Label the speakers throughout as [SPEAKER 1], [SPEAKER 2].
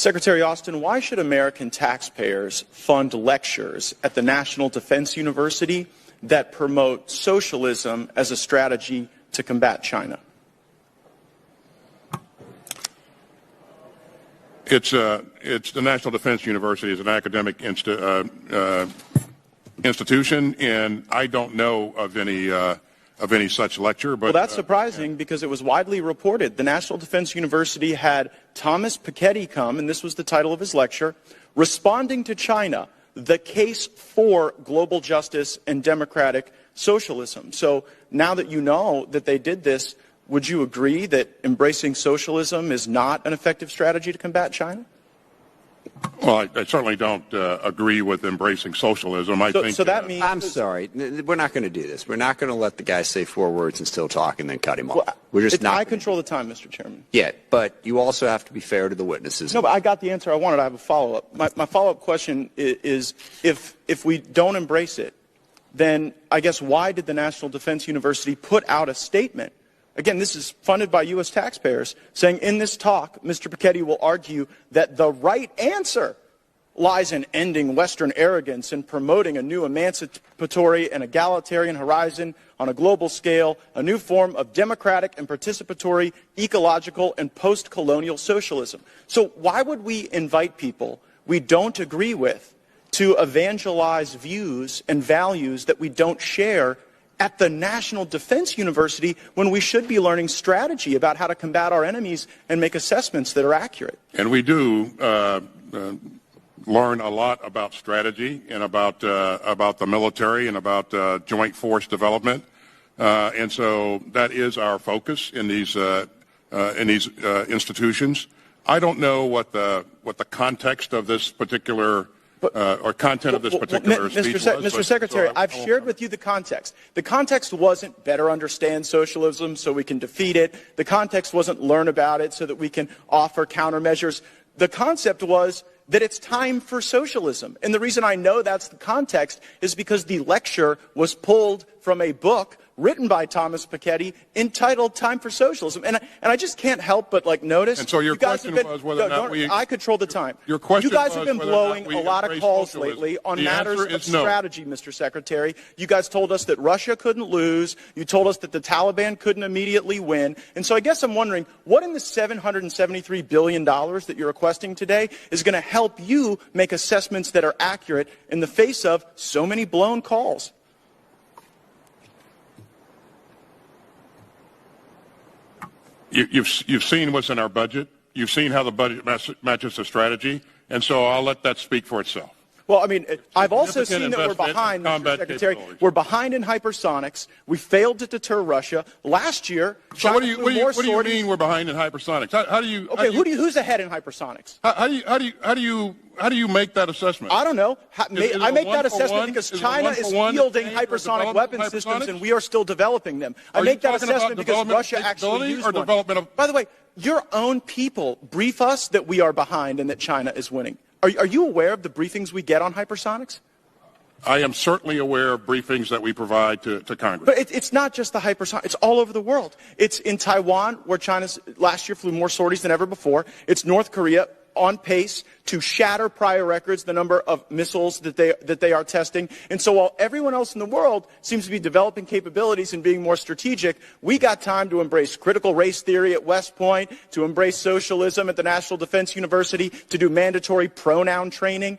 [SPEAKER 1] Secretary Austin, why should American taxpayers fund lectures at the National Defense University that promote socialism as a strategy to combat China?
[SPEAKER 2] It's the National Defense University is an academic institution, and I don't know of any such lecture. But
[SPEAKER 1] well, that's surprising because it was widely reported. The National Defense University had Thomas Piketty come, and this was the title of his lecture, Responding to China, the Case for Global Justice and Democratic Socialism. So now that you know that they did this, would you agree that embracing socialism is not an effective strategy to combat China?
[SPEAKER 2] Well, I certainly don't agree with embracing socialism.
[SPEAKER 1] So that means...
[SPEAKER 3] I'm sorry. We're not going to do this. We're not going to let the guy say 4 words and still talk and then cut him off. We're just not.
[SPEAKER 1] I control the time, Mr. Chairman.
[SPEAKER 3] Yeah, but you also have to be fair to the witnesses.
[SPEAKER 1] No, but I got the answer I wanted. I have a follow-up. My follow-up question is if we don't embrace it, then I guess why did the National Defense University put out a statement? Again, this is funded by U.S. taxpayers, saying in this talk, Mr. Piketty will argue that the right answer lies in ending Western arrogance and promoting a new emancipatory and egalitarian horizon on a global scale, a new form of democratic and participatory, ecological, and post-colonial socialism. So why would we invite people we don't agree with to evangelize views and values that we don't share at the National Defense University when we should be learning strategy about how to combat our enemies and make assessments that are accurate?
[SPEAKER 2] And we do learn a lot about strategy and about the military and about joint force development, and so that is our focus in these institutions. I don't know what the context of this particular or content of this particular speech was.
[SPEAKER 1] Mr. Secretary, I've shared with you the context. The context wasn't better understand socialism so we can defeat it. The context wasn't learn about it so that we can offer countermeasures. The concept was that it's time for socialism. And the reason I know that's the context is because the lecture was pulled from a book written by Thomas Piketty entitled Time for Socialism. And I just can't help but notice.
[SPEAKER 2] And so your question was whether or not we...
[SPEAKER 1] I control the time.
[SPEAKER 2] Your question
[SPEAKER 1] You guys have been blowing a lot of calls
[SPEAKER 2] socialism.
[SPEAKER 1] lately on
[SPEAKER 2] The
[SPEAKER 1] matters
[SPEAKER 2] answer
[SPEAKER 1] of
[SPEAKER 2] is no.
[SPEAKER 1] strategy, Mr. Secretary. You guys told us that Russia couldn't lose. You told us that the Taliban couldn't immediately win. And so I guess I'm wondering, what in the $773 billion that you're requesting today is going to help you make assessments that are accurate in the face of so many blown calls?
[SPEAKER 2] You've seen what's in our budget. You've seen how the budget matches the strategy, and so I'll let that speak for itself.
[SPEAKER 1] Well, I mean, I've also seen that we're behind, Mr. Secretary. We're behind in hypersonics. We failed to deter Russia. Last year,
[SPEAKER 2] so what do you mean we're behind in hypersonics? How do you?
[SPEAKER 1] Okay, who's ahead in hypersonics?
[SPEAKER 2] How do you make that assessment?
[SPEAKER 1] I don't know. I make that assessment because China is fielding hypersonic weapon systems and we are still developing them. I make that assessment because Russia actually used one. By the way, your own people brief us that we are behind and that China is winning. Are you aware of the briefings we get on hypersonics?
[SPEAKER 2] I am certainly aware of briefings that we provide to Congress.
[SPEAKER 1] But it's not just the hypersonics. It's all over the world. It's in Taiwan, where China last year flew more sorties than ever before. It's North Korea, on pace to shatter prior records, the number of missiles that they are testing. And so while everyone else in the world seems to be developing capabilities and being more strategic, we got time to embrace critical race theory at West Point, to embrace socialism at the National Defense University, to do mandatory pronoun training.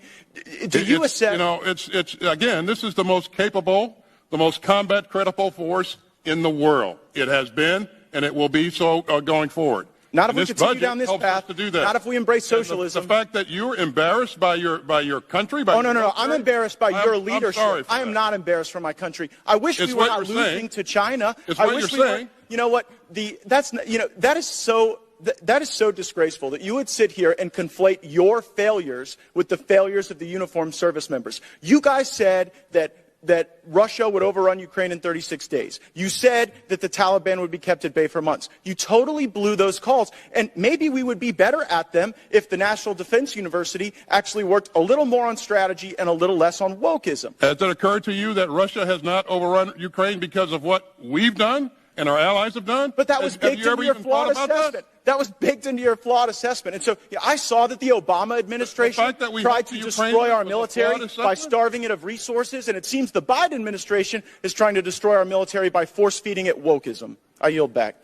[SPEAKER 1] Do you assess?
[SPEAKER 2] You know, it's again, this is the most capable, the most combat credible force in the world. It has been, and it will be so going forward.
[SPEAKER 1] Not if we continue down this path. Not if we embrace socialism.
[SPEAKER 2] The fact that you're embarrassed by your country.
[SPEAKER 1] Oh no! I'm embarrassed by your leadership. I am not embarrassed for my country. I wish we were not losing to China.
[SPEAKER 2] It's what you're saying.
[SPEAKER 1] You know what? That is so disgraceful that you would sit here and conflate your failures with the failures of the uniformed service members. You guys said that Russia would overrun Ukraine in 36 days. You said that the Taliban would be kept at bay for months. You totally blew those calls. And maybe we would be better at them if the National Defense University actually worked a little more on strategy and a little less on wokeism.
[SPEAKER 2] Has it occurred to you that Russia has not overrun Ukraine because of what we've done and our allies have done?
[SPEAKER 1] But that was
[SPEAKER 2] Have
[SPEAKER 1] baked
[SPEAKER 2] you ever
[SPEAKER 1] into your
[SPEAKER 2] even thought
[SPEAKER 1] flawed
[SPEAKER 2] about that?
[SPEAKER 1] assessment. That was baked into your flawed assessment. And so I saw that the Obama administration tried to destroy our military by starving it of resources, and it seems the Biden administration is trying to destroy our military by force-feeding it wokeism. I yield back.